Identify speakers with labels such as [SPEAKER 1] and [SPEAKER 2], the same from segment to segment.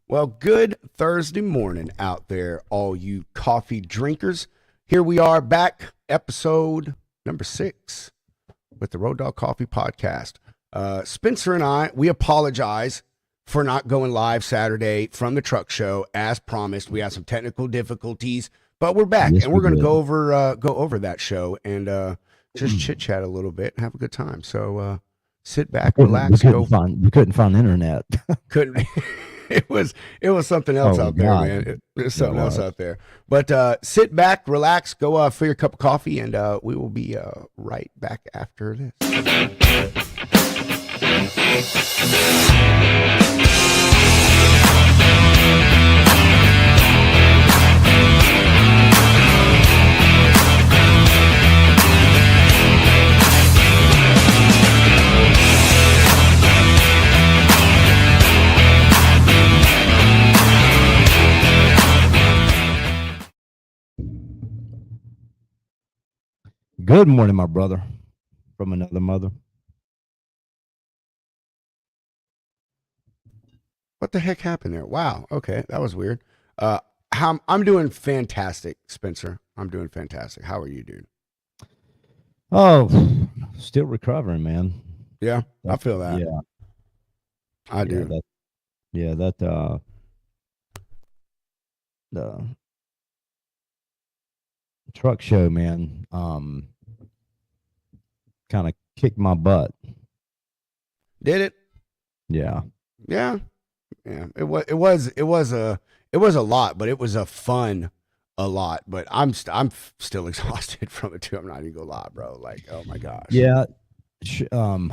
[SPEAKER 1] Well, good Thursday morning out there, all you coffee drinkers. Here we are back, episode number 6 with the Road Dog Coffee Podcast. Spencer and I, we apologize for not going live Saturday from the truck show as promised. We had some technical difficulties, but we're back,
[SPEAKER 2] Yes,
[SPEAKER 1] and
[SPEAKER 2] we
[SPEAKER 1] we're going to
[SPEAKER 2] did.
[SPEAKER 1] go over that show and just chit chat a little bit and have a good time. So sit back, relax,
[SPEAKER 2] We
[SPEAKER 1] go.
[SPEAKER 2] couldn't find internet.
[SPEAKER 1] Couldn't. It was something else
[SPEAKER 2] Oh
[SPEAKER 1] out there,
[SPEAKER 2] God.
[SPEAKER 1] man. There's
[SPEAKER 2] Yeah, it
[SPEAKER 1] something else
[SPEAKER 2] was.
[SPEAKER 1] out there. But sit back, relax, go fill your cup of coffee, and we will be right back after this.
[SPEAKER 2] Good morning, my brother, from another mother.
[SPEAKER 1] What the heck happened there? Wow. Okay, that was weird. I'm doing fantastic, Spencer. I'm doing fantastic. How are you, dude?
[SPEAKER 2] Oh, still recovering, man.
[SPEAKER 1] Yeah, I feel that.
[SPEAKER 2] Yeah,
[SPEAKER 1] I do.
[SPEAKER 2] The truck show, man. Kind of kicked my butt.
[SPEAKER 1] Did it?
[SPEAKER 2] Yeah.
[SPEAKER 1] Yeah. It was a lot, but it was a lot. But I'm still exhausted from it too. I'm not even gonna lie, bro. Like, oh my gosh.
[SPEAKER 2] Yeah. Sean,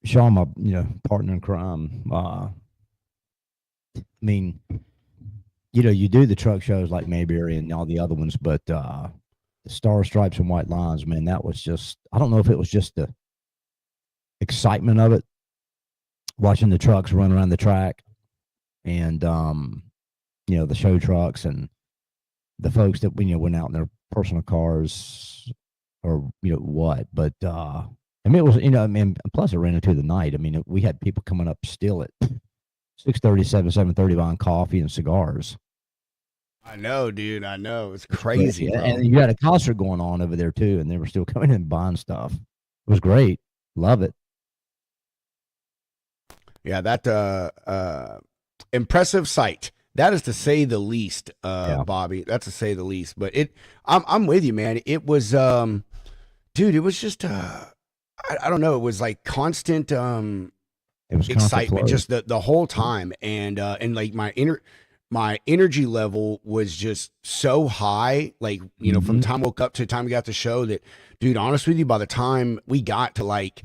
[SPEAKER 2] my partner in crime. I mean, you do the truck shows like Mayberry and all the other ones, but the Star Stripes and White Lines, man, that was just, I don't know if it was just the excitement of it, watching the trucks run around the track and, the show trucks and the folks that, went out in their personal cars or, what, but, I mean, it was, plus it ran into the night. I mean, we had people coming up still at 6:30, 7:30 buying coffee and cigars.
[SPEAKER 1] I know, dude. I know. It's crazy, bro.
[SPEAKER 2] And you had a concert going on over there too, and they were still coming in and buying stuff. It was great. Love it.
[SPEAKER 1] Yeah, that impressive sight. That is to say the least, Bobby. That's to say the least. But I'm with you, man. It was, dude. It was just, I don't know. It was like constant,
[SPEAKER 2] It was constant
[SPEAKER 1] excitement,
[SPEAKER 2] flow.
[SPEAKER 1] just the whole time, and like my energy level was just so high. Like from the time I woke up to the time we got the show, that, dude. Honest with you, by the time we got to like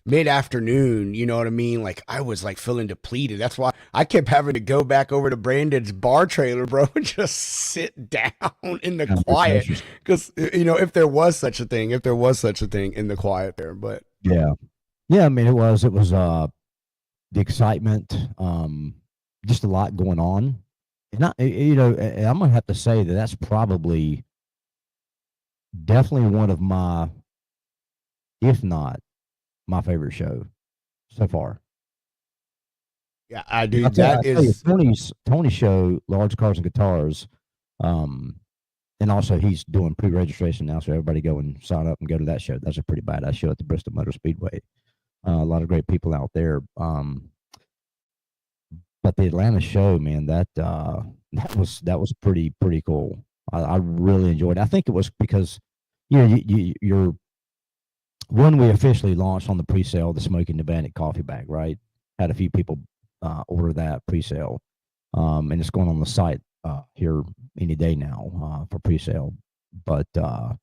[SPEAKER 1] mid-afternoon, you know what I mean? Like, I was like feeling depleted. That's why I kept having to go back over to Brandon's bar trailer, bro, and just sit down in the quiet. Because, if there was such a thing in the quiet there. But
[SPEAKER 2] Yeah. I mean, it was the excitement, just a lot going on. And I'm gonna have to say that's probably definitely one of my, if not my favorite show so far.
[SPEAKER 1] yeah, I do.
[SPEAKER 2] I'll tell you,
[SPEAKER 1] Is
[SPEAKER 2] Tony's show, Large Cars and Guitars, and also he's doing pre-registration now, so everybody go and sign up and go to that show. That's a pretty badass show at the Bristol Motor Speedway. A lot of great people out there. But the Atlanta show, man, that was pretty cool. I really enjoyed it. I think it was because you're when we officially launched on the pre-sale, the Smoking the Bandit coffee bag, right? Had a few people order that pre-sale, and it's going on the site here any day now for pre-sale. But I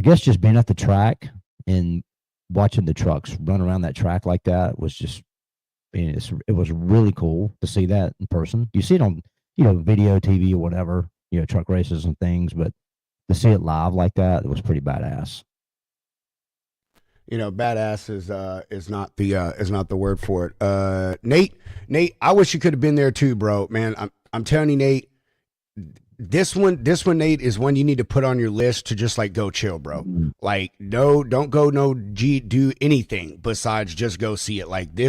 [SPEAKER 2] guess just being at the track and watching the trucks run around that track like that was just, it was really cool to see that in person. You see it on video, TV, or whatever, truck races and things, but to see it live like that, it was pretty badass.
[SPEAKER 1] badass is not the word for it. Nate, I wish you could have been there too, bro. Man, I'm telling you, Nate, this one, Nate, is one you need to put on your list to just like go chill, bro.
[SPEAKER 2] Mhm.
[SPEAKER 1] Like, no, don't go do anything besides just go see it. Like,
[SPEAKER 2] Yeah.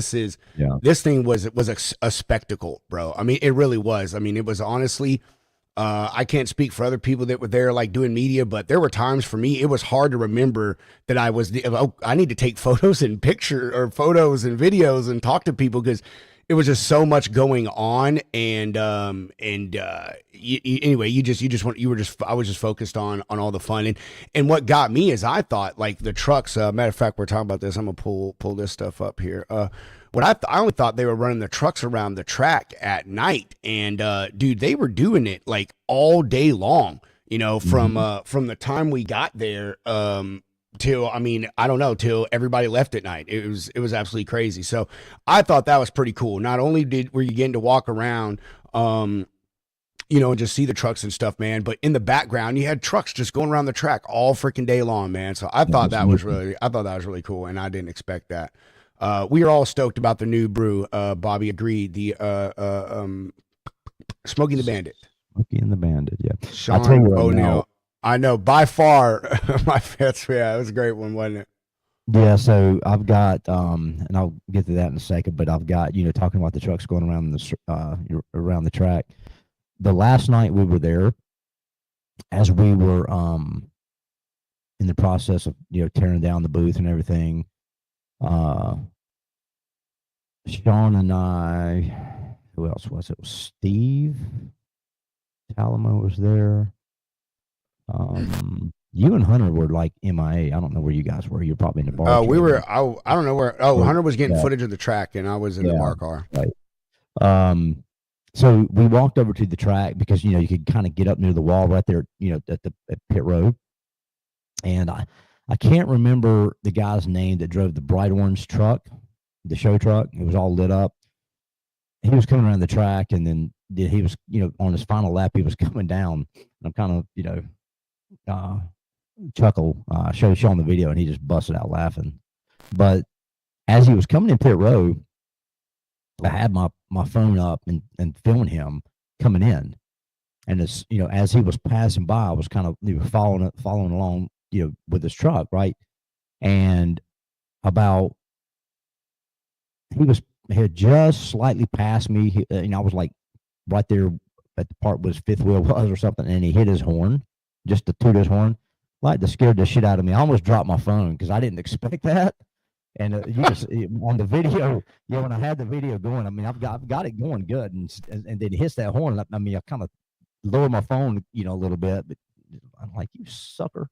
[SPEAKER 1] this thing was a spectacle, bro. I mean, it really was. I mean, it was honestly. I can't speak for other people that were there, like doing media, but there were times for me it was hard to remember that I need to take photos and photos and videos and talk to people because it was just so much going on. Anyway, I was just focused on all the fun. And what got me is I thought like the trucks. Matter of fact, we're talking about this. I'm gonna pull this stuff up here. I only thought they were running the trucks around the track at night, and dude, they were doing it like all day long. You know,
[SPEAKER 2] Mhm.
[SPEAKER 1] from the time we got there till, I mean, I don't know, till everybody left at night. It was absolutely crazy. So I thought that was pretty cool. Not only were you getting to walk around, and just see the trucks and stuff, man. But in the background, you had trucks just going around the track all freaking day long, man. So
[SPEAKER 2] That was neat.
[SPEAKER 1] I thought that was really cool, and I didn't expect that. We are all stoked about the new brew. Bobby agreed. The Smoking the Bandit.
[SPEAKER 2] Smokey and the Bandit. Yeah. I tell
[SPEAKER 1] Sean
[SPEAKER 2] you right now.
[SPEAKER 1] O'Neill. I know by far my that's yeah, it was a great one, wasn't it?
[SPEAKER 2] Yeah. So I've got, and I'll get to that in a second, but I've got, talking about the trucks going around around the track. The last night we were there, as we were, in the process of, tearing down the booth and everything, uh, Sean and I, who else was it? It was Steve Talamo was there. You and Hunter were like MIA. I don't know where you guys were. You're probably in the bar.
[SPEAKER 1] We
[SPEAKER 2] Chair.
[SPEAKER 1] were. I don't know where. Oh, Hunter was getting
[SPEAKER 2] Yeah,
[SPEAKER 1] footage of the track, and I was in the
[SPEAKER 2] yeah,
[SPEAKER 1] bar car.
[SPEAKER 2] right. So we walked over to the track because you could kind of get up near the wall right there, at pit road. And I can't remember the guy's name that drove the bright orange truck, the show truck. It was all lit up. He was coming around the track, and then he was, on his final lap, he was coming down. And I'm kind of, uh, chuckle, showing the video, and he just busted out laughing. But as he was coming in pit road, I had my phone up and filming him coming in, and as he was passing by, I was kind of following along, with his truck, right, and about he had just slightly passed me. I was like right there at the part where his fifth wheel was or something, and he hit his horn, just to toot his horn, like that scared the shit out of me. I almost dropped my phone because I didn't expect that. And on the video, when I had the video going, I mean, I've got it going good, and then he hits that horn. I mean, I kind of lower my phone, a little bit, but I'm like, you sucker.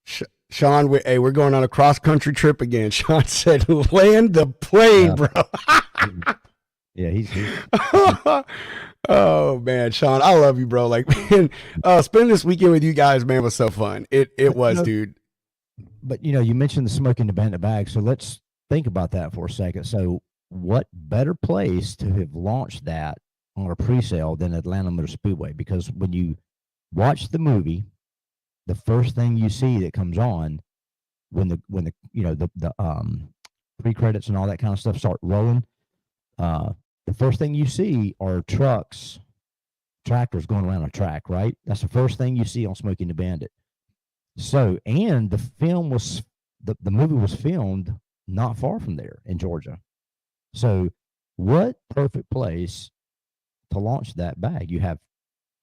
[SPEAKER 1] Sean, we're going on a cross country trip again. Sean said, "Land the plane,
[SPEAKER 2] Yeah,
[SPEAKER 1] bro."
[SPEAKER 2] yeah, he's
[SPEAKER 1] Oh man, Sean, I love you, bro. Like, man, spending this weekend with you guys, man, was so fun. It
[SPEAKER 2] but
[SPEAKER 1] was, dude.
[SPEAKER 2] you mentioned the Smoking the Bandit bag, so let's think about that for a second. So, what better place to have launched that on a pre-sale than Atlanta Motor Speedway? Because when you watch the movie, the first thing you see that comes on when the pre-credits and all that kind of stuff start rolling, the first thing you see are tractors going around a track, right? That's the first thing you see on Smoking the Bandit. So, and the movie was filmed not far from there in Georgia. So, what perfect place to launch that bag? You have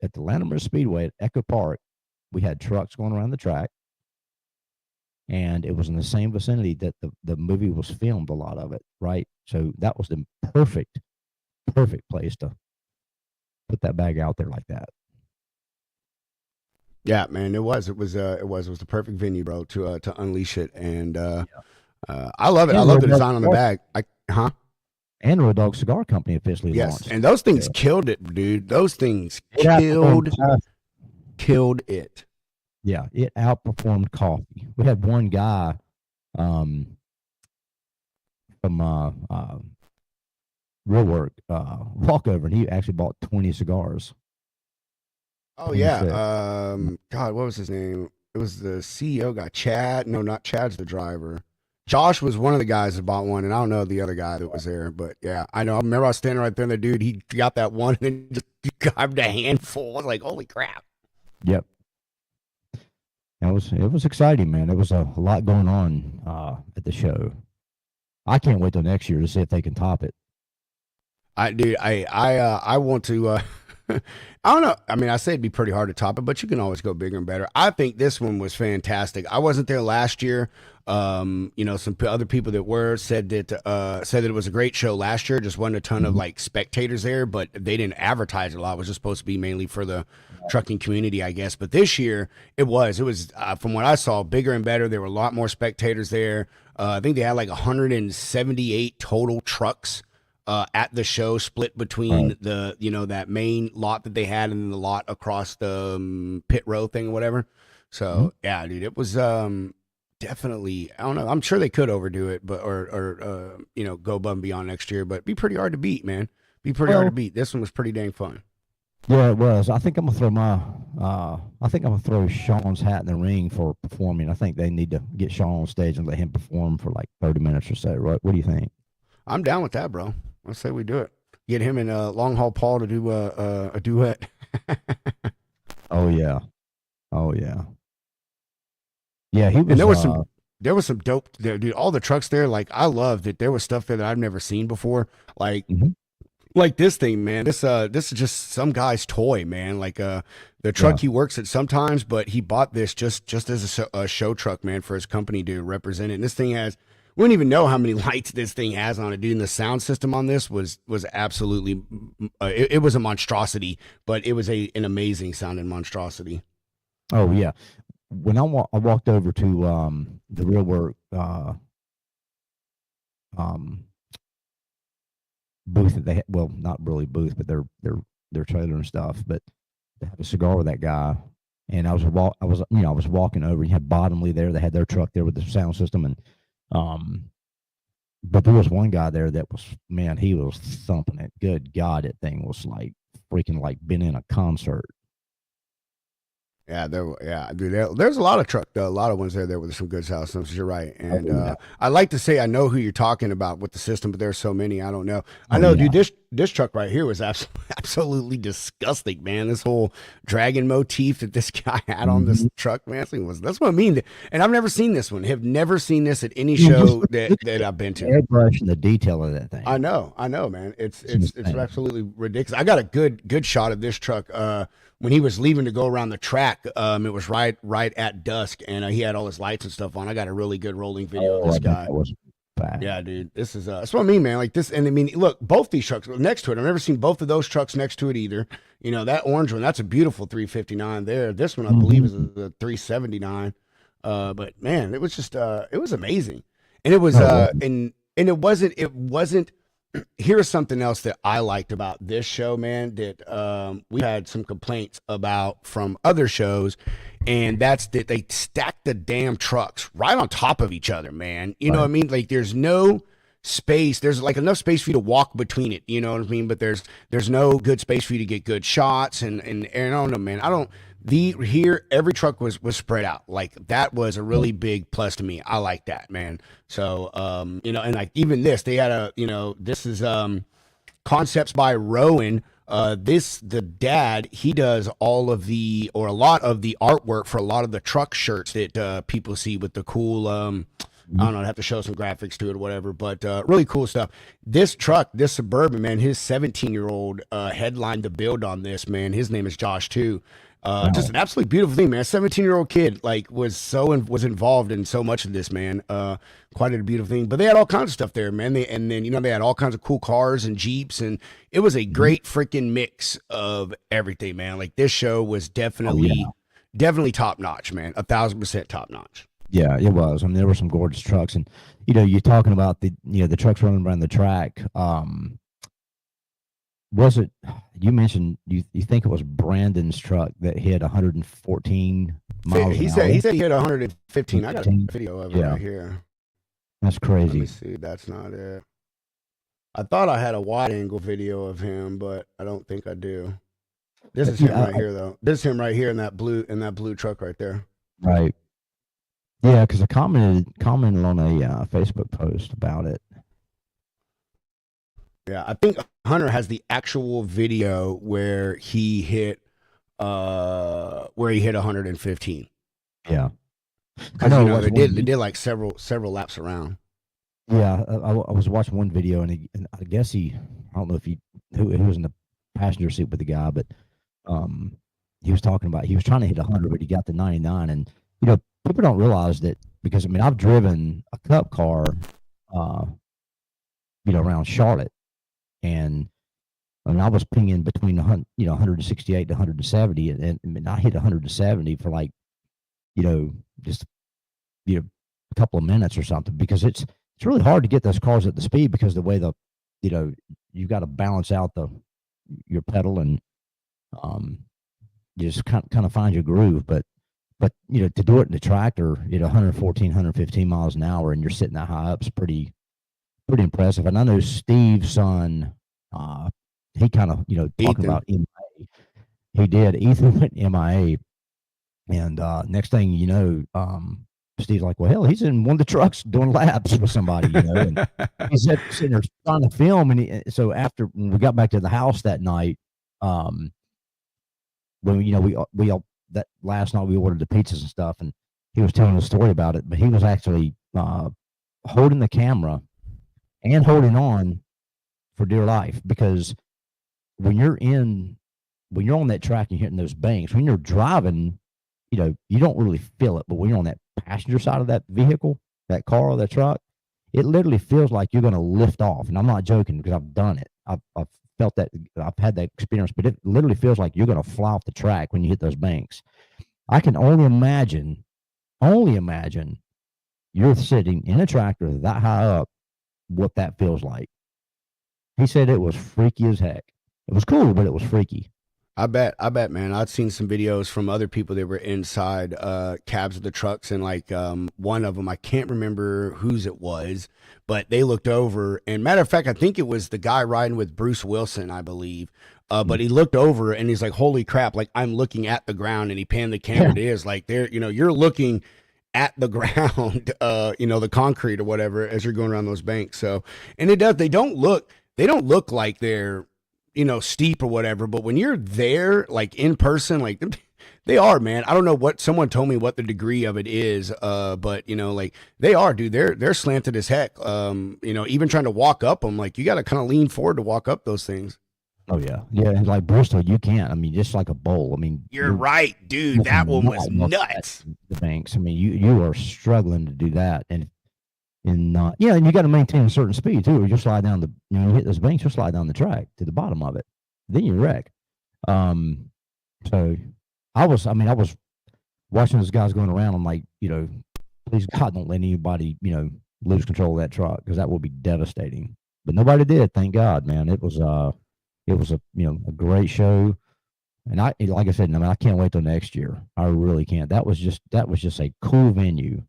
[SPEAKER 2] at the Atlanta Motor Speedway at Echo Park, we had trucks going around the track, and it was in the same vicinity that the movie was filmed, a lot of it, right? So that was the perfect place to put that bag out there like that.
[SPEAKER 1] Yeah, man, it was the perfect venue, bro, to unleash it, and I love it. I
[SPEAKER 2] And
[SPEAKER 1] love the
[SPEAKER 2] Road Dog
[SPEAKER 1] design on the
[SPEAKER 2] Cigar,
[SPEAKER 1] bag.
[SPEAKER 2] and Road Dog Cigar Company officially
[SPEAKER 1] Yes,
[SPEAKER 2] launched.
[SPEAKER 1] and those things
[SPEAKER 2] So
[SPEAKER 1] killed it, dude. Those things
[SPEAKER 2] it outperformed
[SPEAKER 1] killed it.
[SPEAKER 2] yeah, it outperformed coffee. We had one guy um, from Real Work walk over, and he actually bought 20 cigars.
[SPEAKER 1] Oh
[SPEAKER 2] 26.
[SPEAKER 1] yeah. God, what was his name? It was the CEO guy, Chad. No, not Chad's the driver. Josh was one of the guys that bought one, and I don't know the other guy that was there, but yeah, I know. I remember I was standing right there, and the dude, he got that one and then just grabbed a handful. I was like, holy crap.
[SPEAKER 2] Yep. It was exciting, man. There was a lot going on at the show. I can't wait till next year to see if they can top it.
[SPEAKER 1] I want to. I don't know. I mean, I say it'd be pretty hard to top it, but you can always go bigger and better. I think this one was fantastic. I wasn't there last year. Some other people that were said that it was a great show last year. Just wasn't a ton of
[SPEAKER 2] Mhm.
[SPEAKER 1] like spectators there, but they didn't advertise it a lot. It was just supposed to be mainly for the trucking community, I guess. But this year it was from what I saw bigger and better. There were a lot more spectators there. I think they had like 178 total trucks at the show, split
[SPEAKER 2] Right.
[SPEAKER 1] between that main lot that they had and then the lot across the pit row thing or whatever.
[SPEAKER 2] Mhm.
[SPEAKER 1] So yeah, dude, it was definitely. I don't know. I'm sure they could overdo it, but or go above and beyond next year, but it'd be pretty hard to beat, man. Be pretty hard to
[SPEAKER 2] Well,
[SPEAKER 1] beat. This one was pretty dang fun.
[SPEAKER 2] yeah, it was. I think I'm gonna throw I think I'm gonna throw Sean's hat in the ring for performing. I think they need to get Sean on stage and let him perform for like 30 minutes or so. Right? What do you think?
[SPEAKER 1] I'm down with that, bro. Let's say we do it. Get him and Long Haul Paul to do a duet.
[SPEAKER 2] Oh yeah. Oh yeah. Yeah, he
[SPEAKER 1] And
[SPEAKER 2] was.
[SPEAKER 1] there was some dope there, dude. All the trucks there, like I love that there was stuff there that I've never seen before.
[SPEAKER 2] Mhm.
[SPEAKER 1] Like this thing, man. This is just some guy's toy, man. Like the
[SPEAKER 2] Yeah.
[SPEAKER 1] truck he works at sometimes, but he bought this just as a show truck, man, for his company to represent it. And this thing has we don't even know how many lights this thing has on it, dude. And the sound system on this was absolutely it was a monstrosity, but it was an amazing sounding monstrosity.
[SPEAKER 2] Oh yeah. When I walked over to the real work um booth that they had, well, not really booth, but their trailer and stuff, but they had a cigar with that guy. And I was walking over. You had Bottomley there. They had their truck there with the sound system, and um, but there was one guy there that was, man, he was thumping it. Good God, that thing was like freaking like been in a concert.
[SPEAKER 1] Yeah, dude. There's a lot of a lot of ones there with some good sound systems. You're right,
[SPEAKER 2] Oh
[SPEAKER 1] and
[SPEAKER 2] yeah,
[SPEAKER 1] I like to say I know who you're talking about with the system, but there's so many I don't know. I
[SPEAKER 2] oh
[SPEAKER 1] know,
[SPEAKER 2] yeah.
[SPEAKER 1] dude. This truck right here was absolutely disgusting, man. This whole dragon motif that this guy had on this
[SPEAKER 2] Mm-hmm.
[SPEAKER 1] truck, man, this thing was that's what I mean. And I've never seen this one. Have never seen this at any
[SPEAKER 2] Yeah, just
[SPEAKER 1] show
[SPEAKER 2] look at
[SPEAKER 1] that I've been
[SPEAKER 2] the
[SPEAKER 1] to.
[SPEAKER 2] airbrush and the detail of that thing.
[SPEAKER 1] I know, man. It's
[SPEAKER 2] It's
[SPEAKER 1] it's it's
[SPEAKER 2] insane.
[SPEAKER 1] absolutely ridiculous. I got a good shot of this truck. When he was leaving to go around the track, it was right at dusk, and he had all his lights and stuff on. I got a really good rolling video of
[SPEAKER 2] Oh,
[SPEAKER 1] this
[SPEAKER 2] I bet
[SPEAKER 1] guy.
[SPEAKER 2] that was bad.
[SPEAKER 1] Yeah, dude, this is that's what I mean, man. Like this, and I mean, look, both these trucks next to it. I've never seen both of those trucks next to it either. That orange one, that's a beautiful 359 there. This one, I believe, is
[SPEAKER 2] Mm-hmm.
[SPEAKER 1] a 379. But man, it was just it was amazing, and it was
[SPEAKER 2] Oh, well,
[SPEAKER 1] and it wasn't. Here's something else that I liked about this show, man, that we had some complaints about from other shows, and that's that they stacked the damn trucks right on top of each other, man. You know what I
[SPEAKER 2] right.
[SPEAKER 1] mean? Like there's no space. There's like enough space for you to walk between it. You know what I mean? But there's no good space for you to get good shots, and I don't know, man. I don't. The here every truck was spread out like that was a really big plus to me. I like that, man. So and like even this, they had this is concepts by Rowan. The dad, he does all of the or a lot of the artwork for a lot of the truck shirts that people see with the cool I
[SPEAKER 2] Mhm.
[SPEAKER 1] don't know, I have to show some graphics to it or whatever, but really cool stuff. This truck, this Suburban, man, his 17-year-old headlined the build on this, man. His name is Josh too. Just
[SPEAKER 2] Wow.
[SPEAKER 1] an absolutely beautiful thing, man. 17-year-old kid, like, was involved in so much of this, man. Quite a beautiful thing. But they had all kinds of stuff there, man. And then they had all kinds of cool cars and Jeeps, and it was a
[SPEAKER 2] Mhm.
[SPEAKER 1] great freaking mix of everything, man. Like this show was
[SPEAKER 2] Oh yeah.
[SPEAKER 1] definitely top notch, man. 1,000% top notch.
[SPEAKER 2] Yeah, it was. I mean, there were some gorgeous trucks, and you're talking about the trucks running around the track. Was it? You mentioned you think it was Brandon's truck that hit 114 miles
[SPEAKER 1] He
[SPEAKER 2] an
[SPEAKER 1] said he
[SPEAKER 2] hour?
[SPEAKER 1] said he hit 115. I got a
[SPEAKER 2] 115.
[SPEAKER 1] video of it
[SPEAKER 2] Yeah,
[SPEAKER 1] right here.
[SPEAKER 2] that's
[SPEAKER 1] Let me
[SPEAKER 2] crazy.
[SPEAKER 1] see. That's not it. I thought I had a wide angle video of him, but I don't think I do. This is him
[SPEAKER 2] Yeah,
[SPEAKER 1] right here, though. This is him right here in that blue truck right there.
[SPEAKER 2] right. Yeah, because I commented on a Facebook post about it.
[SPEAKER 1] Yeah, I think Hunter has the actual video where he hit where he hit 115.
[SPEAKER 2] Yeah. I
[SPEAKER 1] Because
[SPEAKER 2] know
[SPEAKER 1] you
[SPEAKER 2] it
[SPEAKER 1] know
[SPEAKER 2] was
[SPEAKER 1] they did like several laps around.
[SPEAKER 2] yeah, I was watching one video and I guess I don't know if who was in the passenger seat with the guy, but um, he was talking about he was trying to hit 100, but he got to 99. And people don't realize that because I mean I've driven a cup car, uh, around Charlotte, and I was pinging between 168 to 170, and I hit 170 for like just a couple of minutes or something because it's really hard to get those cars at the speed because the way you know you've got to balance out your pedal and um you just kind of find your groove. But to do it in the tractor 114 115 miles an hour and you're sitting that high up is pretty impressive. And I know Steve's son, he kind of talking
[SPEAKER 1] Ethan.
[SPEAKER 2] about MIA. He did. Ethan went MIA, and next thing you know, Steve's like, well, hell, he's in one of the trucks doing laps with somebody, and he's sitting there trying to film. And so after when we got back to the house that night, um, when we all that last night we ordered the pizzas and stuff, and he was telling a story about it, but he was actually holding the camera and holding on for dear life because when you're on that track and you're hitting those banks, when you're driving, you don't really feel it. But when you're on that passenger side of that vehicle, that car or that truck, it literally feels like you're going to lift off. And I'm not joking because I've done it. I've felt that. I've had that experience, but it literally feels like you're going to fly off the track when you hit those banks. I can only imagine you're sitting in a tractor that high up, what that feels like. He said it was freaky as heck. It was cool, but it was freaky.
[SPEAKER 1] I bet, man. I've seen some videos from other people that were inside cabs of the trucks, and like one of them, I can't remember whose it was, but they looked over. And matter of fact, I think it was the guy riding with Bruce Wilson, I believe. But he looked over and he's like, "Holy crap!" Like I'm looking at the ground, and he panned the camera.
[SPEAKER 2] Yeah.
[SPEAKER 1] It is like there, you're looking at the ground, the concrete or whatever as you're going around those banks. So, and it does. They don't look like they're steep or whatever, but when you're there like in person, like they are, man. I don't know what someone told me what the degree of it is, but like they are, dude. They're slanted as heck. Even trying to walk up them, like you got to kind of lean forward to walk up those things.
[SPEAKER 2] Oh yeah, yeah. And like Bristol, you can't. I mean, just like a bowl. I mean,
[SPEAKER 1] You're right, dude. That one was nuts.
[SPEAKER 2] The banks. I mean, you are struggling to do that, and and you got to maintain a certain speed too, or you slide down you hit those banks, you'll slide down the track to the bottom of it, then you wreck. So I was watching those guys going around. I'm like, please God, don't let anybody lose control of that truck because that will be devastating. But nobody did, thank God, man. It was a a great show, and like I said, I mean, I can't wait till next year. I really can't. That was just a cool venue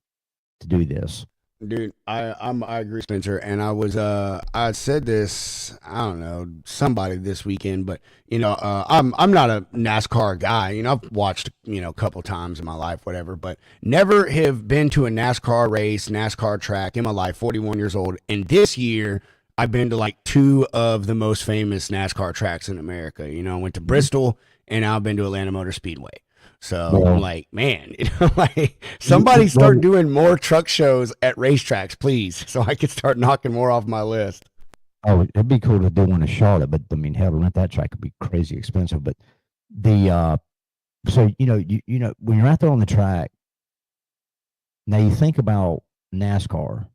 [SPEAKER 2] to do this.
[SPEAKER 1] Dude, I agree, Spencer. And I said this, I don't know, somebody this weekend, but I'm not a NASCAR guy. I've watched a couple times in my life, whatever, but never have been to a NASCAR race, NASCAR track in my life. 41 years old, and this year I've been to like two of the most famous NASCAR tracks in America. I went to Bristol, and I've been to Atlanta Motor Speedway. So I'm like, man, like somebody start doing more truck shows at racetracks, please, so I could start knocking more off my list.
[SPEAKER 2] Oh, it'd be cool to do one in Charlotte, but I mean, hell, to rent that track could be crazy expensive. But so when you're out there on the track, now you think about NASCAR,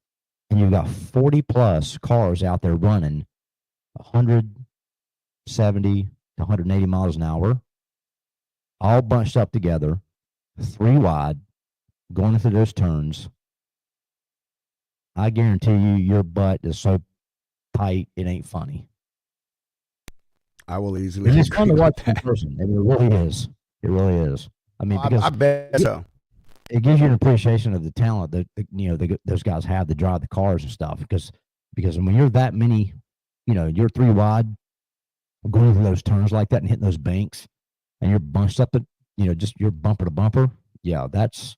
[SPEAKER 2] and you've got 40 plus cars out there running 170 to 180 miles an hour, all bunched up together, 3 wide, going into those turns. I guarantee you, your butt is so tight, it ain't funny.
[SPEAKER 1] I will easily.
[SPEAKER 2] It's fun to watch in person. It really is. It really is. I mean, because
[SPEAKER 1] I bet so.
[SPEAKER 2] It gives you an appreciation of the talent that those guys have to drive the cars and stuff. Because when you're that many, you're 3 wide, going through those turns like that and hitting those banks, and you're bunched up just you're bumper to bumper. Yeah, that's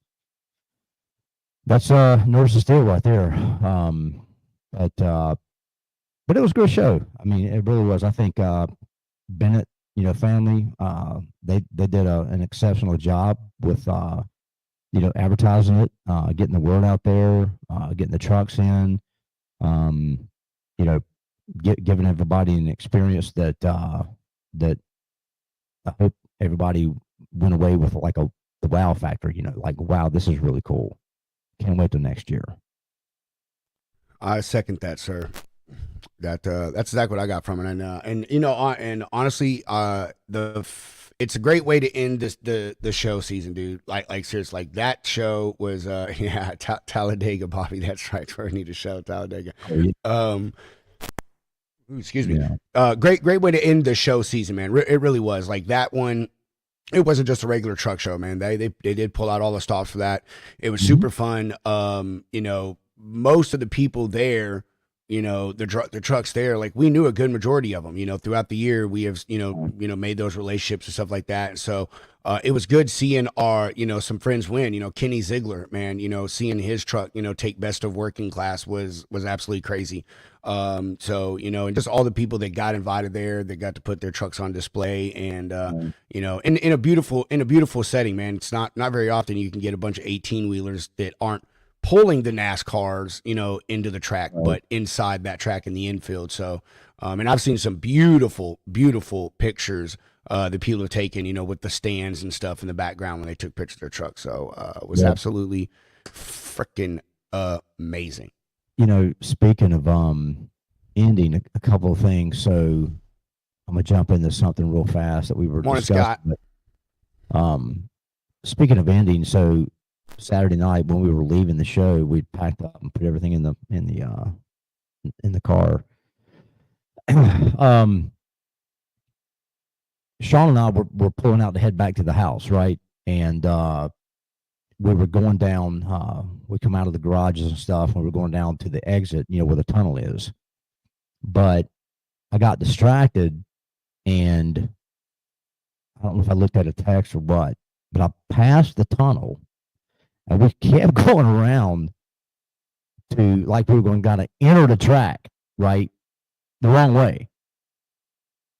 [SPEAKER 2] nervous as steel right there. But it was a good show. I mean, it really was. I think Bennett, family. They did an exceptional job with advertising it, getting the word out there, getting the trucks in, um, you know, giving everybody an experience that I hope everybody went away with like the wow factor. Like wow, this is really cool. Can't wait till next year.
[SPEAKER 1] I second that, sir. That's exactly what I got from it, and honestly, it's a great way to end the show season, dude. Like seriously, like that show was yeah, Talladega, Bobby. That's right, where I need to show Talladega.
[SPEAKER 2] Oh, yeah.
[SPEAKER 1] Excuse me.
[SPEAKER 2] Yeah.
[SPEAKER 1] Great way to end the show season, man. It really was like that one. It wasn't just a regular truck show, man. They did pull out all the stops for that. It was super fun. Most of the people there, the trucks there, like we knew a good majority of them. Throughout the year, we have made those relationships and stuff like that. And so it was good seeing our some friends win. Kenny Ziegler, man. Seeing his truck take best of working class was absolutely crazy. And just all the people that got invited there, that got to put their trucks on display, and in a beautiful setting, man. It's not very often you can get a bunch of 18-wheelers that aren't pulling the NASCARs, into the track, but inside that track in the infield. So, and I've seen some beautiful pictures that people have taken, with the stands and stuff in the background when they took pictures of their truck. So, it was absolutely freaking amazing.
[SPEAKER 2] Speaking of ending, a couple of things. So I'm gonna jump into something real fast that we were discussing. But, speaking of ending, so Saturday night when we were leaving the show, we packed up and put everything in the car. Sean and I were pulling out to head back to the house, right? And we were going down. We come out of the garages and stuff, and we were going down to the exit, where the tunnel is. But I got distracted, and I don't know if I looked at a text or what, but I passed the tunnel. And we kept going around to like we were going to enter the track, right? The wrong way.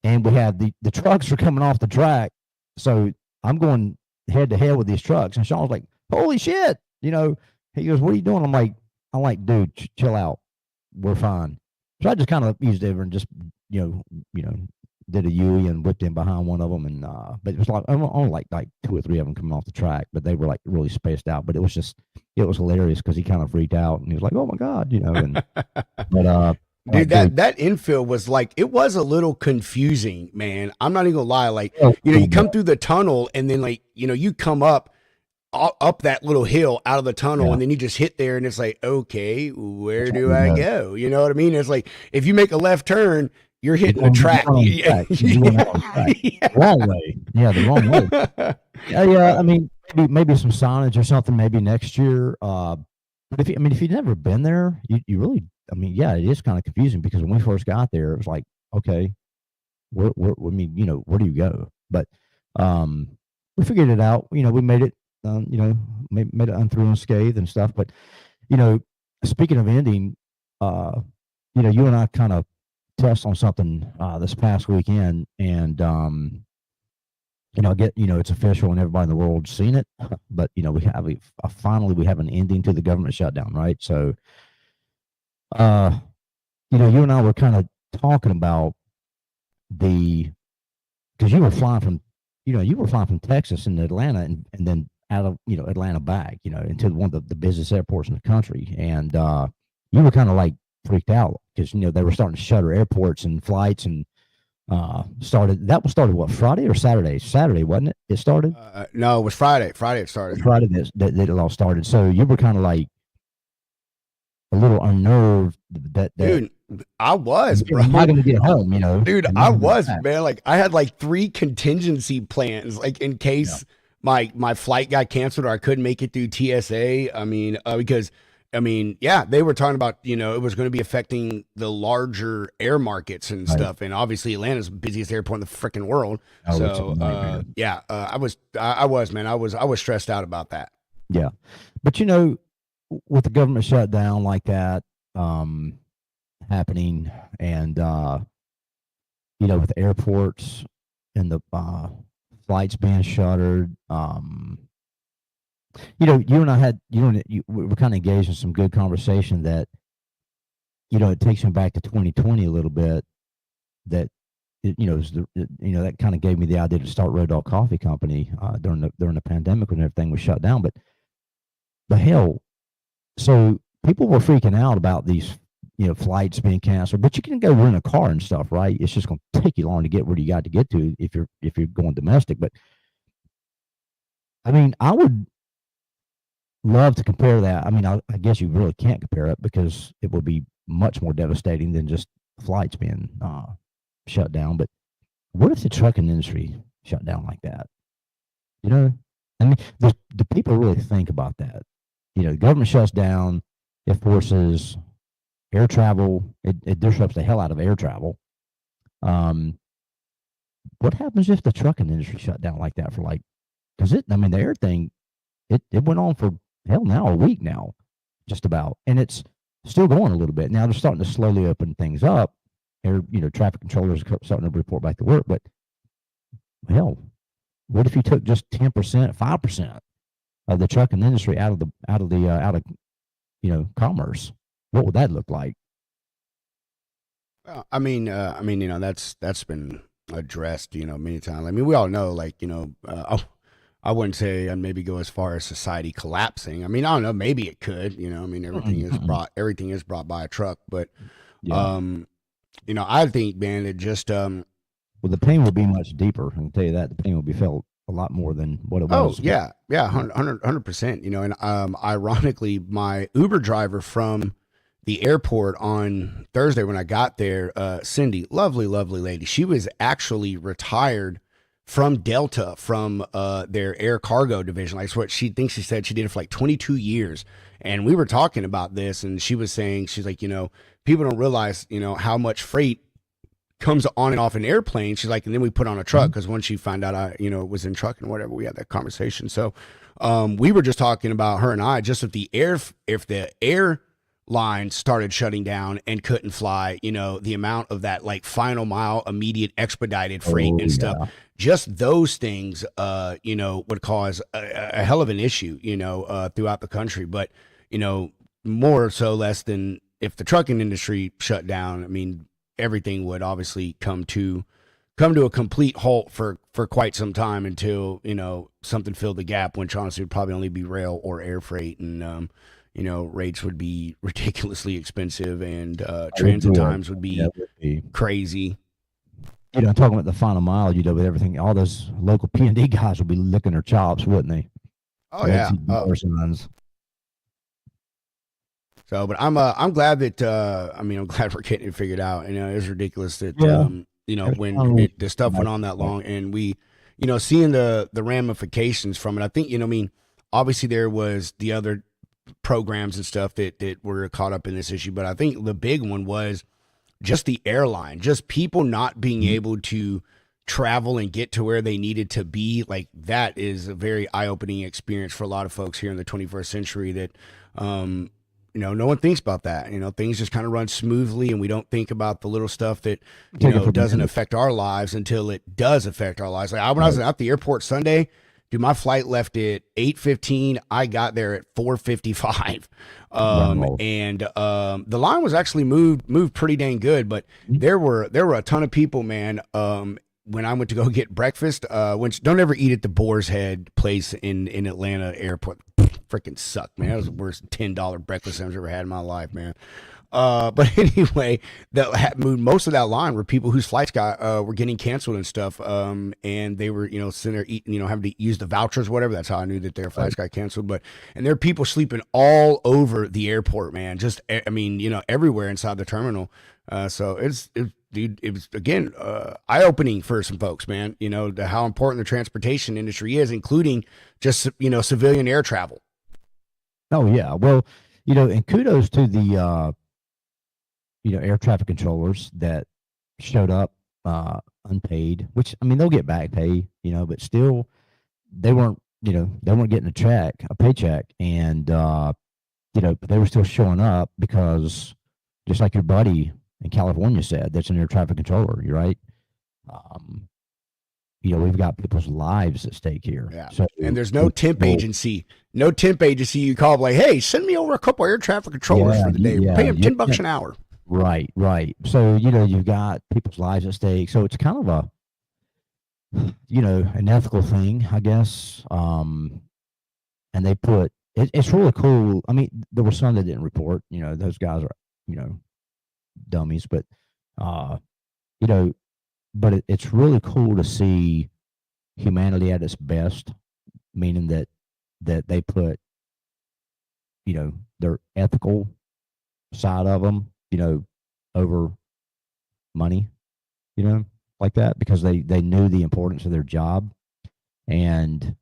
[SPEAKER 2] And we had the trucks were coming off the track. So I'm going head to head with these trucks. And Sean was like, holy shit. He goes, what are you doing? I'm like, dude, chill out. We're fine. So I just kind of used it and just, did a U and whipped in behind one of them, and but it was like only like two or three of them coming off the track, but they were like really spaced out. But it was hilarious because he kind of freaked out and he was like, "Oh my god," And but
[SPEAKER 1] dude, that infield was like, it was a little confusing, man. I'm not even gonna lie. Like, you come through the tunnel and then like you come up that little hill out of the tunnel, and then you just hit there, and it's like, okay, where do I go? You know what I mean? It's like if you make a left turn, you're hitting the track.
[SPEAKER 2] Wrong way. Yeah, the wrong way. Yeah. I mean, maybe some signage or something. Maybe next year. But if you've never been there, you really. I mean, yeah, it is kind of confusing because when we first got there, it was like, okay, where do you go? But we figured it out. We made it. Made it through unscathed and stuff. But speaking of ending, you and I kind of touched on something this past weekend, and it's official and everybody in the world's seen it, but finally we have an ending to the government shutdown, right? So you and I were kind of talking about because you were flying from Texas into Atlanta, and then out of Atlanta back into one of the busiest airports in the country, and you were kind of like freaked out because they were starting to shutter airports and flights, and started what, Friday or Saturday? Saturday, wasn't it? It started.
[SPEAKER 1] No, it was Friday. It started.
[SPEAKER 2] Friday that it all started. So you were kind of like a little unnerved that
[SPEAKER 1] dude. I was, bro.
[SPEAKER 2] I'm not gonna get home,
[SPEAKER 1] Dude, I was, man. Like I had like 3 contingency plans, like in case my flight got canceled or I couldn't make it through TSA. I mean, because they were talking about, it was going to be affecting the larger air markets and stuff. And obviously Atlanta's the busiest airport in the freaking world. I was stressed out about that.
[SPEAKER 2] Yeah. But, with the government shutdown like that happening, and, with airports and the flights being shuttered. You and I had we were kind of engaged in some good conversation that it takes me back to 2020 a little bit. That that kind of gave me the idea to start Road Dog Coffee Company during the pandemic when everything was shut down. But hell, so people were freaking out about these flights being canceled. But you can go rent a car and stuff, right? It's just going to take you long to get where you got to get to if you're going domestic. But I mean, I would love to compare that. I mean, I guess you really can't compare it because it would be much more devastating than just flights being shut down. But what if the trucking industry shut down like that? I mean, do people really think about that? The government shuts down, it forces air travel, it disrupts the hell out of air travel. What happens if the trucking industry shut down like that for because the air thing, it went on for hell now a week now, just about, and it's still going a little bit. Now they're starting to slowly open things up. Traffic controllers are starting to report back to work, but hell, what if you took just 10%, 5% of the trucking industry out of commerce? What would that look like?
[SPEAKER 1] Well, that's been addressed, many times. I mean, we all know, I wouldn't say I'd maybe go as far as society collapsing. I mean, I don't know, maybe it could, everything is brought by a truck, but,
[SPEAKER 2] Yeah.
[SPEAKER 1] I think, man, it just,
[SPEAKER 2] Well, the pain will be much deeper. I can tell you that the pain will be felt a lot more than what it
[SPEAKER 1] oh
[SPEAKER 2] was.
[SPEAKER 1] yeah, 100%, and, ironically, my Uber driver from the airport on Thursday when I got there, Cindy, lovely, lovely lady. She was actually retired from Delta, from their air cargo division. Like what she thinks, she said she did it for like 22 years. And we were talking about this, and she was saying, she's like, people don't realize, how much freight comes on and off an airplane. She's like, and then we put on a truck, because once she found out I, was in truck and whatever, we had that conversation. So we were just talking about, her and I, just if the airlines started shutting down and couldn't fly, the amount of that like final mile immediate expedited freight and stuff, just those things would cause a hell of an issue, throughout the country. But more so less than if the trucking industry shut down. I mean, everything would obviously come to a complete halt for quite some time until something filled the gap, which honestly would probably only be rail or air freight. And rates would be ridiculously expensive, and transit times would be crazy.
[SPEAKER 2] Talking about the final mile, with everything, all those local P&D guys would be licking their chops, wouldn't they?
[SPEAKER 1] Oh yeah. So, but I'm glad that I'm glad we're getting it figured out. It's ridiculous that when the stuff went on that long, and we, seeing the ramifications from it. I think obviously there was the other programs and stuff that were caught up in this issue, but I think the big one was just the airline, just people not being able to travel and get to where they needed to be. Like that is a very eye-opening experience for a lot of folks here in the 21st century that no one thinks about that. Things just kind of run smoothly, and we don't think about the little stuff that doesn't affect our lives until it does affect our lives. Like when I was at the airport Sunday, dude, my flight left at 8:15. I got there at 4:55. And the line was actually moved pretty dang good, but there were a ton of people, man. When I went to go get breakfast, which don't ever eat at the Boar's Head place in Atlanta airport. Freaking sucked, man. That was the worst $10 breakfast I've ever had in my life, man. But anyway, most of that line were people whose flights were getting canceled and stuff. And they were, sitting there eating, having to use the vouchers, whatever. That's how I knew that their flights got canceled. And there are people sleeping all over the airport, man. Just, everywhere inside the terminal. So dude, it was again eye-opening for some folks, man. How important the transportation industry is, including just civilian air travel.
[SPEAKER 2] Oh yeah, well, and kudos to the air traffic controllers that showed up unpaid. Which they'll get back pay, but still, they weren't getting a paycheck, and but they were still showing up because just like your buddy in California said, that's an air traffic controller. You're right. we've got people's lives at stake here.
[SPEAKER 1] Yeah.
[SPEAKER 2] So
[SPEAKER 1] And there's no temp agency. No temp agency you call like, hey, send me over a couple air traffic controllers for the day. We'll pay them $10 an hour.
[SPEAKER 2] Right, right. So, you've got people's lives at stake. So it's kind of an ethical thing, I guess. And they put it's really cool. I mean, there were some that didn't report. Those guys are, dummies, but but it's really cool to see humanity at its best, meaning that they put their ethical side of them over money, like that, because they knew the importance of their job, and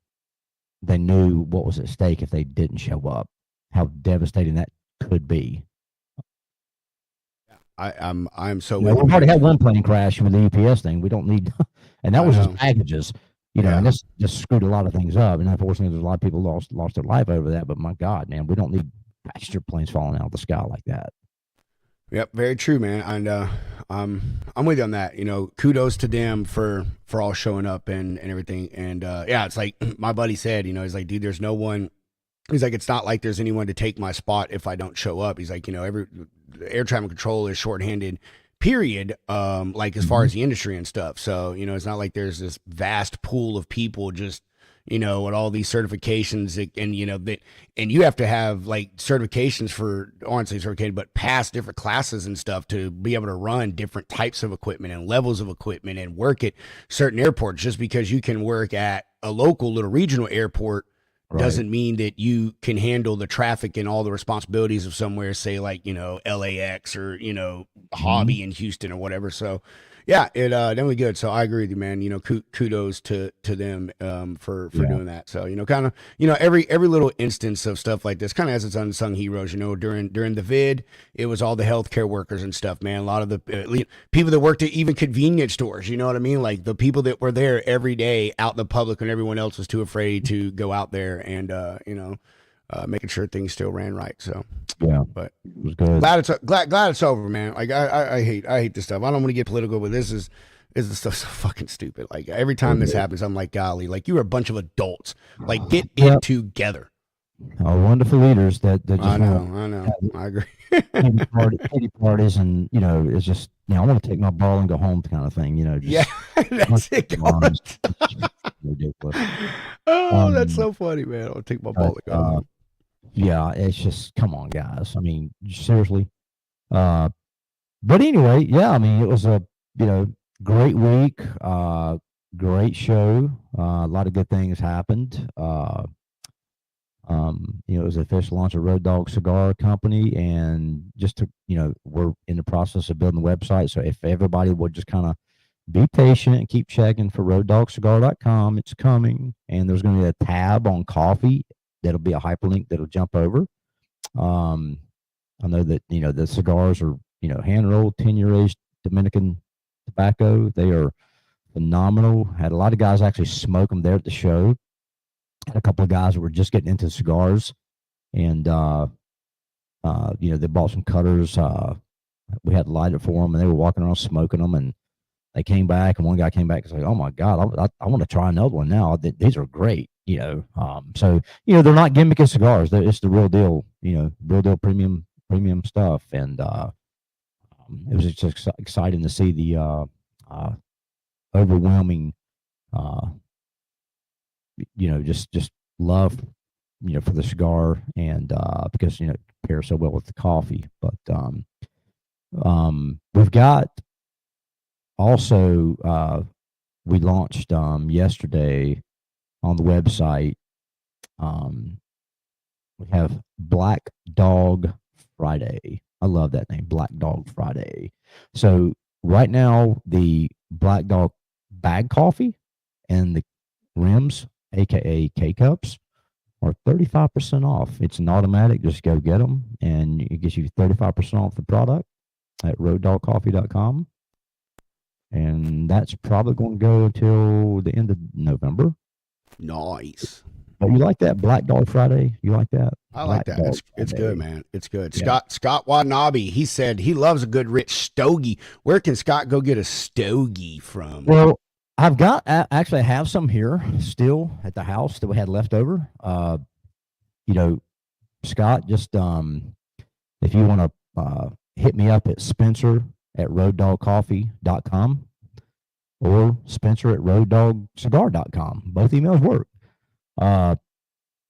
[SPEAKER 2] they knew what was at stake if they didn't show up, how devastating that could be.
[SPEAKER 1] I'm so
[SPEAKER 2] we've already had one plane crash with the UPS thing. We don't need, and that was just packages, and this just screwed a lot of things up. And unfortunately, there's a lot of people lost their life over that. But my God, man, we don't need passenger planes falling out of the sky like that.
[SPEAKER 1] Yep, very true, man. And I'm with you on that. Kudos to them for all showing up and everything. And it's like my buddy said. He's like, dude, there's no one. He's like, it's not like there's anyone to take my spot if I don't show up. He's like, every air traffic control is shorthanded, period. Like as far as the industry and stuff. So, it's not like there's this vast pool of people just, with all these certifications and you have to have like certifications for, I won't say certificated, but pass different classes and stuff to be able to run different types of equipment and levels of equipment and work at certain airports. Just because you can work at a local little regional airport doesn't mean that you can handle the traffic and all the responsibilities of somewhere, say like, LAX or, Hobby in Houston or whatever. So yeah, it definitely good. So I agree with you, man. Kudos to them for doing that. So kind of every little instance of stuff like this kind of has its unsung heroes. During the vid, it was all the healthcare workers and stuff, man. A lot of the people that worked at even convenience stores. You know what I mean? Like the people that were there every day out in the public when everyone else was too afraid to go out there and making sure things still ran right. So
[SPEAKER 2] yeah,
[SPEAKER 1] but
[SPEAKER 2] it was good.
[SPEAKER 1] Glad it's over, man. Like I hate this stuff. I don't want to get political, but this is the stuff so fucking stupid. Like every time this happens, I'm like, golly, like you are a bunch of adults. Like get it together.
[SPEAKER 2] Wonderful leaders that just
[SPEAKER 1] I know. I agree.
[SPEAKER 2] Pity parties, and it's just I want to take my ball and go home kind of thing. Just,
[SPEAKER 1] that's it.
[SPEAKER 2] Ridiculous.
[SPEAKER 1] Oh, that's so funny, man. I'll take my ball and go home.
[SPEAKER 2] Yeah, it's just come on, guys. I mean, seriously. But anyway, yeah. I mean, it was a great week. Great show. A lot of good things happened. It was the official launch of Road Dog Cigar Company, and just to we're in the process of building the website. So if everybody would just kind of be patient and keep checking for roaddogcigar.com, it's coming, and there's going to be a tab on coffee. That'll be a hyperlink that'll jump over. I know that the cigars are hand rolled 10-year aged Dominican tobacco. They are phenomenal. Had a lot of guys actually smoke them there at the show. Had a couple of guys who were just getting into cigars, and they bought some cutters. We had lighted for them, and they were walking around smoking them, and they came back, and one guy came back and was like, "Oh my God, I want to try another one now. These are great." So they're not gimmicky cigars. It's the real deal. Real deal premium stuff, and it was just exciting to see the overwhelming, just love, for the cigar, and because it pairs so well with the coffee. But we've got also we launched yesterday on the website. We have Black Dog Friday. I love that name, Black Dog Friday. So right now, the Black Dog bag coffee and the rims, aka K-Cups, are 35% off. It's an automatic. Just go get them, and it gives you 35% off the product at roaddogcoffee.com. And that's probably going to go until the end of November.
[SPEAKER 1] Nice.
[SPEAKER 2] But you like that Black Dog Friday? You like that?
[SPEAKER 1] I like that. It's good, man. It's good. Yeah. Scott Watanabe, he said he loves a good rich stogie. Where can Scott go get a stogie from?
[SPEAKER 2] Well, I've got actually I have some here still at the house that we had left over. You know, Scott, just if you want to hit me up at Spencer at roaddogcoffee.com or Spencer at roaddogcigar.com. Both emails work.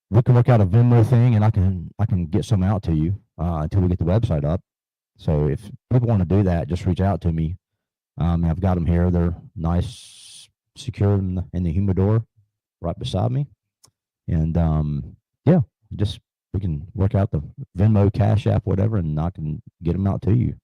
[SPEAKER 2] We can work out a Venmo thing, and I can get some out to you until we get the website up. So if people want to do that, just reach out to me. I've got them here. They're nice, secure in the humidor right beside me. And yeah, just we can work out the Venmo, Cash App, whatever, and I can get them out to you.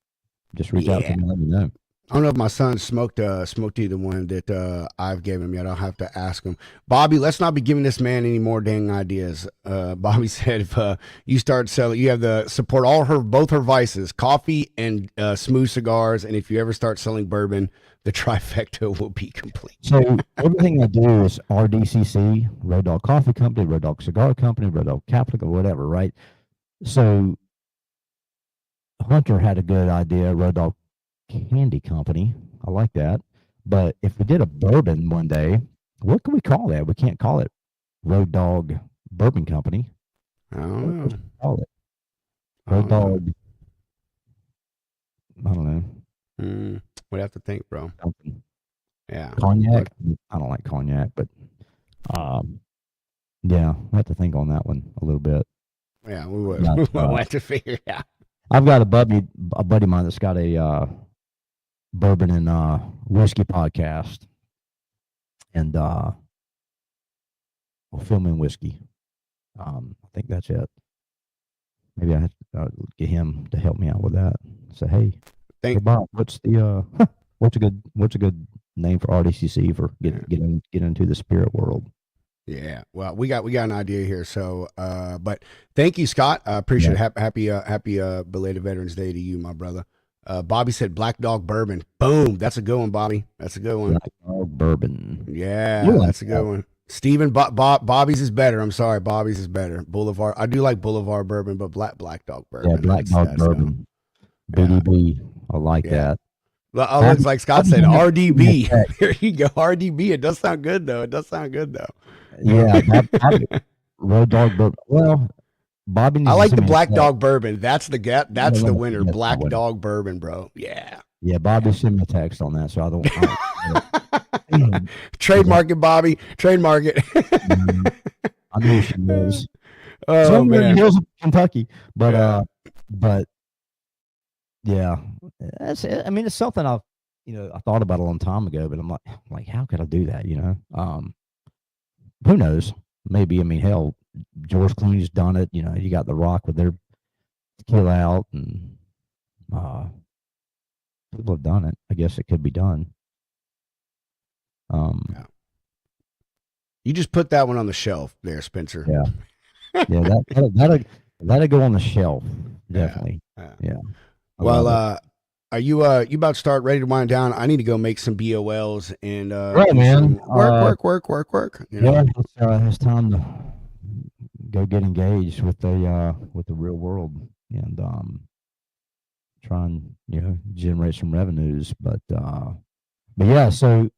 [SPEAKER 2] Just reach out to me and let me know.
[SPEAKER 1] I don't know if my son smoked either one that I've given him yet. I'll have to ask him. Bobby, let's not be giving this man any more dang ideas. Bobby said if you start selling, you have to support both her vices, coffee and smooth cigars. And if you ever start selling bourbon, the trifecta will be complete.
[SPEAKER 2] So everything I do is RDCC, Road Dog Coffee Company, Road Dog Cigar Company, Road Dog Capital, whatever, right? So Hunter had a good idea, Road Dog Candy Company. I like that. But if we did a bourbon one day, what can we call that? We can't call it Road Dog Bourbon Company.
[SPEAKER 1] I don't know.
[SPEAKER 2] Call it Road Dog. I don't
[SPEAKER 1] know. We'd have to think, bro.
[SPEAKER 2] Something.
[SPEAKER 1] Yeah.
[SPEAKER 2] Cognac. I don't like cognac, but yeah, we'll have to think on that one a little bit.
[SPEAKER 1] Yeah, we would. We'll have to figure it out.
[SPEAKER 2] I've got a buddy of mine that's got a bourbon and whiskey podcast, and we'll film in whiskey. I think that's it. Maybe I have to get him to help me out with that. So hey, Bob, what's the what's a good name for RDCC for get into the spirit world?
[SPEAKER 1] Yeah, well, we got an idea here. So, but thank you, Scott. I appreciate it. Happy belated Veterans Day to you, my brother. Bobby said Black Dog Bourbon. Boom, that's a good one, Bobby. That's a good one.
[SPEAKER 2] Black Dog Bourbon.
[SPEAKER 1] Yeah, that's a good one. Steven, Bobby's is better. I'm sorry, Bobby's is better. Boulevard. I do like Boulevard Bourbon, but Black Dog Bourbon.
[SPEAKER 2] Yeah, Black Dog Bourbon. BDB. I like that.
[SPEAKER 1] Looks like Scott said RDB. There you go, RDB. It does sound good though. Yeah,
[SPEAKER 2] Road Dog Bourbon. Well, Bobby.
[SPEAKER 1] I like the Black Dog Bourbon. That's the the winner. Black Dog Bourbon, bro. Yeah.
[SPEAKER 2] Yeah, Bobby sent me a text on that, so I don't.
[SPEAKER 1] Trademark it, Bobby. Trademark it.
[SPEAKER 2] I knew she was.
[SPEAKER 1] Oh,
[SPEAKER 2] somewhere in the hills of Kentucky, but yeah, that's it. I mean, it's something I thought about a long time ago, but I'm like, how could I do that? Who knows? Maybe. I mean, hell, George Clooney's done it. You got The Rock with their Kill Out, and people have done it. I guess it could be done.
[SPEAKER 1] Yeah. You just put that one on the shelf there, Spencer.
[SPEAKER 2] Yeah, yeah. That'll go on the shelf. Definitely. Yeah.
[SPEAKER 1] Well, are you about to start ready to wind down? I need to go make some BOLs and
[SPEAKER 2] right, man.
[SPEAKER 1] Work.
[SPEAKER 2] Yeah, it's time to go get engaged with the real world and try and generate some revenues. But yeah, so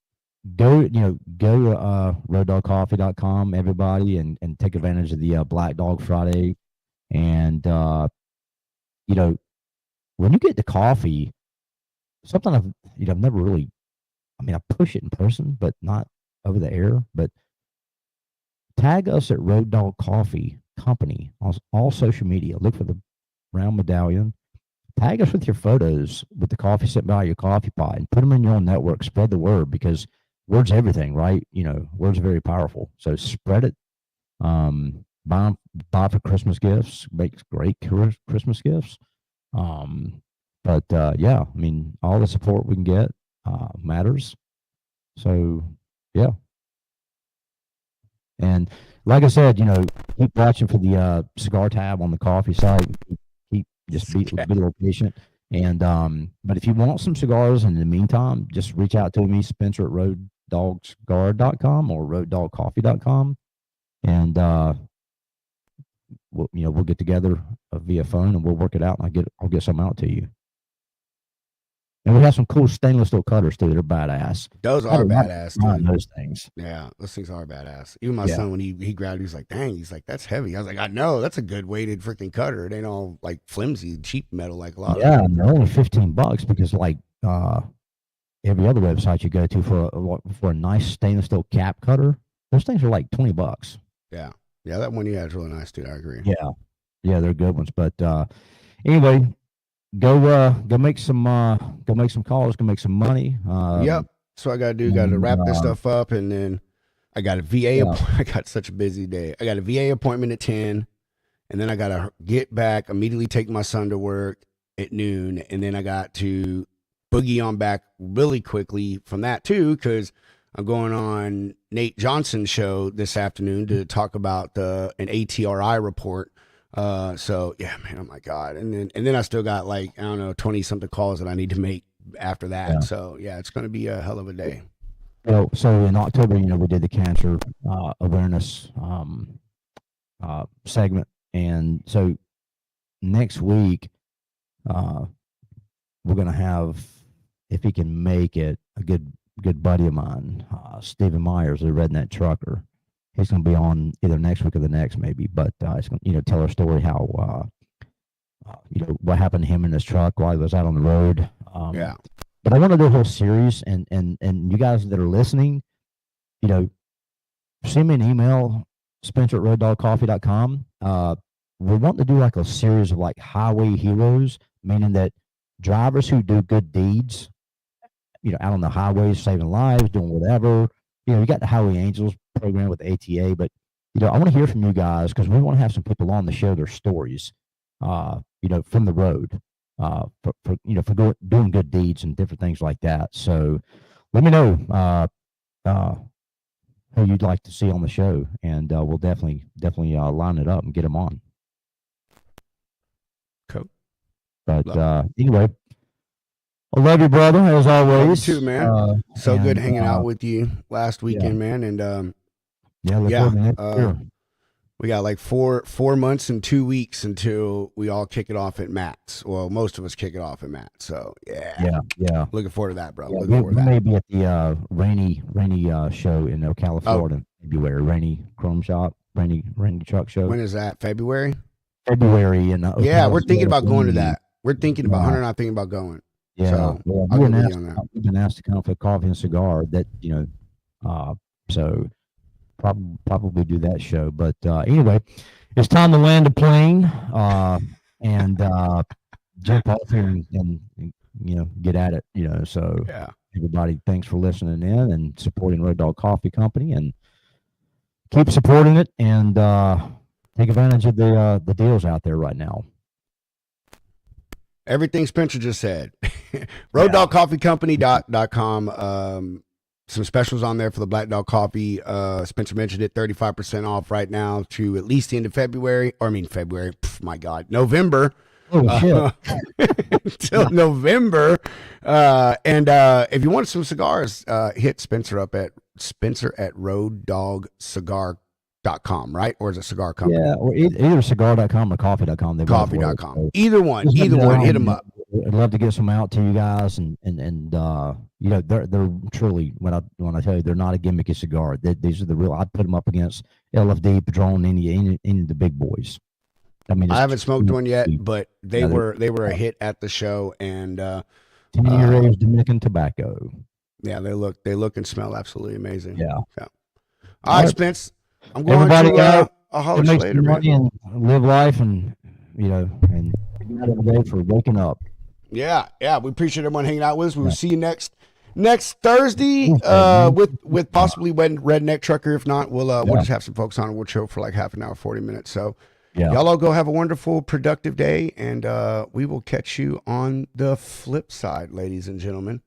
[SPEAKER 2] go roaddogcoffee.com, everybody, and take advantage of the Black Dog Friday. And when you get the coffee, something I've never really, I push it in person, but not over the air. But tag us at Road Dog Coffee Company on all social media. Look for the round medallion. Tag us with your photos with the coffee sitting by your coffee pot and put them in your own network. Spread the word, because word's everything, right? Words are very powerful. So spread it. Buy for Christmas gifts. Makes great Christmas gifts. But yeah, I mean, all the support we can get matters. So yeah. And like I said, keep watching for the cigar tab on the coffee site. Keep just be a little patient. And but if you want some cigars in the meantime, just reach out to me, Spencer at roaddogcigar.com or roaddogcoffee.com, and we'll get together via phone and we'll work it out, and I'll get some out to you. And we have some cool stainless steel cutters too. They're badass.
[SPEAKER 1] Those
[SPEAKER 2] I had
[SPEAKER 1] are
[SPEAKER 2] a lot of
[SPEAKER 1] badass,
[SPEAKER 2] fun on
[SPEAKER 1] dude.
[SPEAKER 2] those things.
[SPEAKER 1] Yeah, those things are badass. Even my
[SPEAKER 2] Yeah.
[SPEAKER 1] son, when he grabbed it, he's like, dang, he's like, that's heavy. I was like, I know, that's a good weighted freaking cutter. It ain't all like flimsy, cheap metal like a lot of
[SPEAKER 2] Yeah,
[SPEAKER 1] them.
[SPEAKER 2] and they're only $15 because like every other website you go to for a nice stainless steel cap cutter, those things are like $20.
[SPEAKER 1] Yeah. Yeah, that one you had is really nice, dude. I agree.
[SPEAKER 2] Yeah. Yeah, they're good ones. But anyway, go make some calls, go make some money.
[SPEAKER 1] Yep. So I gotta do, gotta wrap this stuff up, and then I got a VA
[SPEAKER 2] Yeah.
[SPEAKER 1] I got such a busy day. I got a VA appointment at 10, and then I gotta get back, immediately take my son to work at noon, and then I got to boogie on back really quickly from that too, because I'm going on Nate Johnson's show this afternoon to talk about an ATRI report. So yeah, man, oh my God. And then I still got like, I don't know, 20 something calls that I need to make after that.
[SPEAKER 2] Yeah.
[SPEAKER 1] So yeah, it's going to be a hell of a day.
[SPEAKER 2] Well, so in October, we did the cancer awareness segment, and so next week we're going to have, if he can make it, a good buddy of mine, Stephen Myers, the redneck trucker. He's going to be on either next week or the next, maybe. But he's going to, tell our story how, what happened to him in his truck while he was out on the road.
[SPEAKER 1] Yeah.
[SPEAKER 2] But I want to do a whole series, and you guys that are listening, send me an email, Spencer@roaddogcoffee.com. We want to do like a series of like highway heroes, meaning that drivers who do good deeds, out on the highways, saving lives, doing whatever. You got the Highway Angels program with the ATA, but I want to hear from you guys because we want to have some people on to share their stories, from the road, for doing good deeds and different things like that. So let me know who you'd like to see on the show, and we'll definitely line it up and get them on.
[SPEAKER 1] Cool.
[SPEAKER 2] But anyway, I love you, brother, as always.
[SPEAKER 1] You too, man. So good hanging out with you last weekend,
[SPEAKER 2] yeah.
[SPEAKER 1] man. And
[SPEAKER 2] yeah,
[SPEAKER 1] we got like four months and 2 weeks until we all kick it off at Matt's. Well, most of us kick it off at Matt's. So
[SPEAKER 2] yeah.
[SPEAKER 1] Looking forward to that, bro.
[SPEAKER 2] Yeah,
[SPEAKER 1] Looking forward to
[SPEAKER 2] we
[SPEAKER 1] that.
[SPEAKER 2] may be at the rainy show in Ocala, Florida, in February. Rainy Chrome Shop, rainy truck show.
[SPEAKER 1] When is that? February?
[SPEAKER 2] February, and
[SPEAKER 1] yeah, we're thinking about going to that. We're thinking about Hunter and I thinking about going.
[SPEAKER 2] Yeah,
[SPEAKER 1] so
[SPEAKER 2] we've been asked to come for coffee and cigar. That so probably do that show. But anyway, it's time to land a plane and jump off here and get at it. So
[SPEAKER 1] yeah.
[SPEAKER 2] Everybody, thanks for listening in and supporting Road Dog Coffee Company, and keep supporting it and take advantage of the deals out there right now.
[SPEAKER 1] Everything Spencer just said. RoadDogCoffeeCompany.com. Some specials on there for the Black Dog Coffee. Spencer mentioned it, 35% off right now to at least the end of February. February. My God. November.
[SPEAKER 2] Oh, shit.
[SPEAKER 1] Till November. And if you want some cigars, hit Spencer up at Spencer@RoadDogCigar.com, right? Or is it cigar company?
[SPEAKER 2] Yeah, or either cigar.com or coffee.com.
[SPEAKER 1] Coffee.com. So either one. Hit them up.
[SPEAKER 2] I'd love to get some out to you guys, and they're truly, when I tell you, they're not a gimmicky cigar. These are the real. I'd put them up against LFD, Padron, any of the big boys. I mean,
[SPEAKER 1] I haven't smoked one yet, but they were a hit at the show, and
[SPEAKER 2] 10-year-old Dominican tobacco.
[SPEAKER 1] Yeah, they look and smell absolutely amazing.
[SPEAKER 2] Yeah.
[SPEAKER 1] All right, Spence. I'm going to I'll holler you later, man.
[SPEAKER 2] And live life, and and every day for waking up.
[SPEAKER 1] Yeah. We appreciate everyone hanging out with us. We will see you next Thursday with possibly Redneck Trucker. If not, we'll just have some folks on and we'll chill for like half an hour, 40 minutes. So y'all all go have a wonderful, productive day, and we will catch you on the flip side, ladies and gentlemen.